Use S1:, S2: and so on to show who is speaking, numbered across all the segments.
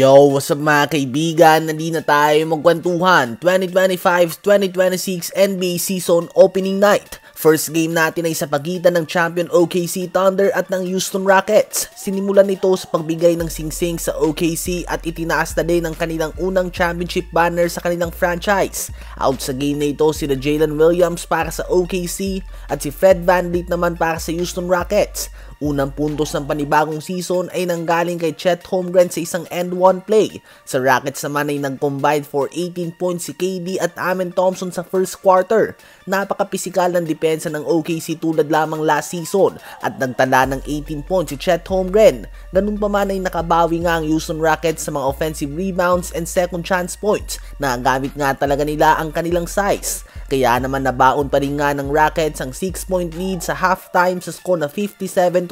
S1: Yo, what's up mga kaibigan? Nandito na tayo magkwentuhan 2025-2026 NBA Season Opening Night. First game natin ay sa pagitan ng champion OKC Thunder at ng Houston Rockets. Sinimulan nito sa pagbigay ng singsing sa OKC at itinaas na din ang kanilang unang championship banner sa kanilang franchise. Out sa game na ito sila Jalen Williams para sa OKC at si Fred VanVleet naman para sa Houston Rockets. Unang puntos ng panibagong season ay nanggaling kay Chet Holmgren sa isang end-one play. Sa Rockets naman ay nag-combine for 18 points si KD at Amen Thompson sa first quarter. Napaka-pisikal ng depensa ng OKC tulad lamang last season at nagtala ng 18 points si Chet Holmgren. Ganun pa man ay nakabawi nga ang Houston Rockets sa mga offensive rebounds and second chance points na gamit nga talaga nila ang kanilang size. Kaya naman nabaon pa rin nga ng Rockets ang 6-point lead sa halftime sa score na 57-51.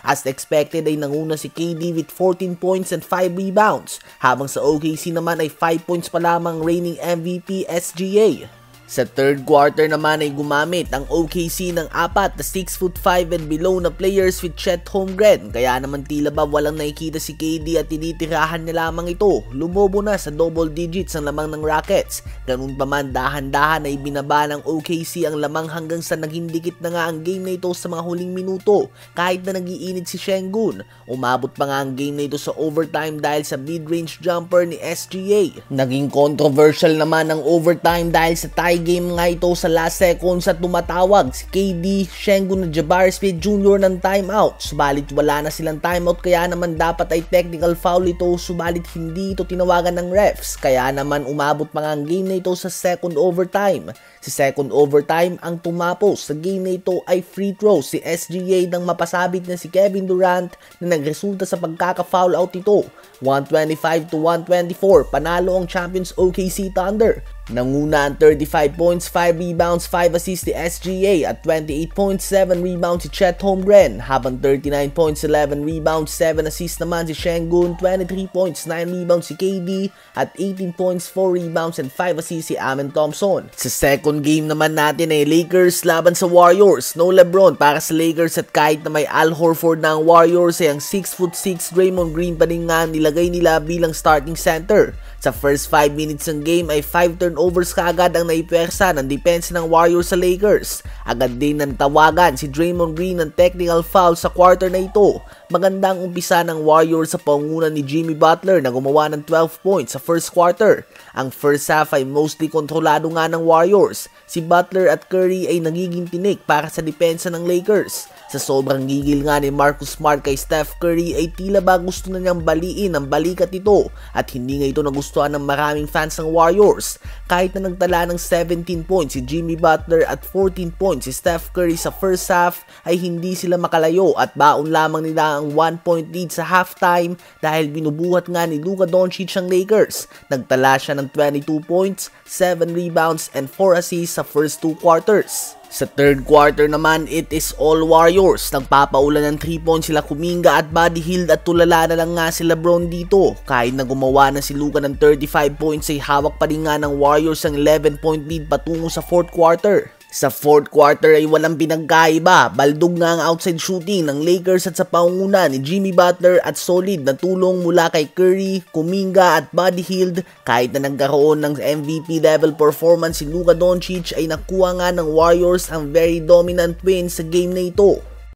S1: As expected ay nanguna si KD with 14 points and 5 rebounds, habang sa OKC naman ay 5 points pa lamang reigning MVP SGA. Sa third quarter naman ay gumamit ang OKC ng 4 na 6'5" and below na players with Chet Holmgren, kaya naman tila ba walang nakikita si KD at tinitirahan niya lamang ito. Lumobo na sa double digits ang lamang ng Rockets. Ganun pa man, dahan-dahan ay binaba ng OKC ang lamang hanggang sa naging dikit na nga ang game na ito sa mga huling minuto. Kahit na nagiinit si Sengun, umabot pa nga ang game na ito sa overtime dahil sa mid-range jumper ni SGA. Naging controversial naman ang overtime dahil sa tie game nga ito sa last seconds at tumatawag si KD, Sengun at Jabari Smith Jr. ng timeout. Subalit wala na silang timeout, kaya naman dapat ay technical foul ito, subalit hindi ito tinawagan ng refs. Kaya naman umabot pa nga ang game na ito sa second overtime. Si second overtime ang tumapos sa game na ito ay free throw si SGA nang mapasabit na si Kevin Durant na nagresulta sa pagkaka-foul out ito. 125-124, panalo ang champions OKC Thunder. Nanguna ang 35 points, 5 rebounds, 5 assists si SGA at 28 points, 7 rebounds si Chet Holmgren, habang 39 points, 11 rebounds, 7 assists naman si Sengun, 23 points, 9 rebounds si KD at 18 points, 4 rebounds and 5 assists si Amen Thompson. Sa second game naman natin ay Lakers laban sa Warriors. No LeBron para sa Lakers at kahit na may Al Horford na ang Warriors ay ang 6'6" Draymond Green pa rin nga nilagay nila bilang starting center. Sa first 5 minutes ng game ay 5 turnovers kaagad ang naipwersa ng depensa ng Warriors sa Lakers. Agad din nang tawagan si Draymond Green ng technical foul sa quarter na ito. Magandang umpisa ng Warriors sa pangunan ni Jimmy Butler na gumawa ng 12 points sa first quarter. Ang first half ay mostly kontrolado nga ng Warriors. Si Butler at Curry ay nagiging tinik para sa depensa ng Lakers. Sa sobrang gigil nga ni Marcus Smart kay Steph Curry ay tila ba gusto na niyang baliin ang balikat ito at hindi nga ito nagustuhan ng maraming fans ng Warriors. Kahit na nagtala ng 17 points si Jimmy Butler at 14 points si Steph Curry sa first half ay hindi sila makalayo at baon lamang nila ang 1-point lead sa halftime dahil binubuhat nga ni Luka Doncic ang Lakers. Nagtala siya ng 22 points, 7 rebounds and 4 assists sa first 2 quarters. Sa third quarter naman, it is all Warriors. Nagpapaulan ng 3 points sila Kuminga at Buddy Hield at tulala na lang nga si LeBron dito. Kahit na gumawa na si Luka ng 35 points ay hawak pa rin nga ng Warriors ang 11-point lead patungo sa fourth quarter. Sa fourth quarter ay walang pinagkaiba, baldog nga ang outside shooting ng Lakers at sa pangunguna ni Jimmy Butler at solid na tulong mula kay Curry, Kuminga at Buddy Hield. Kahit na nagkaroon ng MVP level performance si Luka Doncic ay nakuha nga ng Warriors ang very dominant win sa game na ito.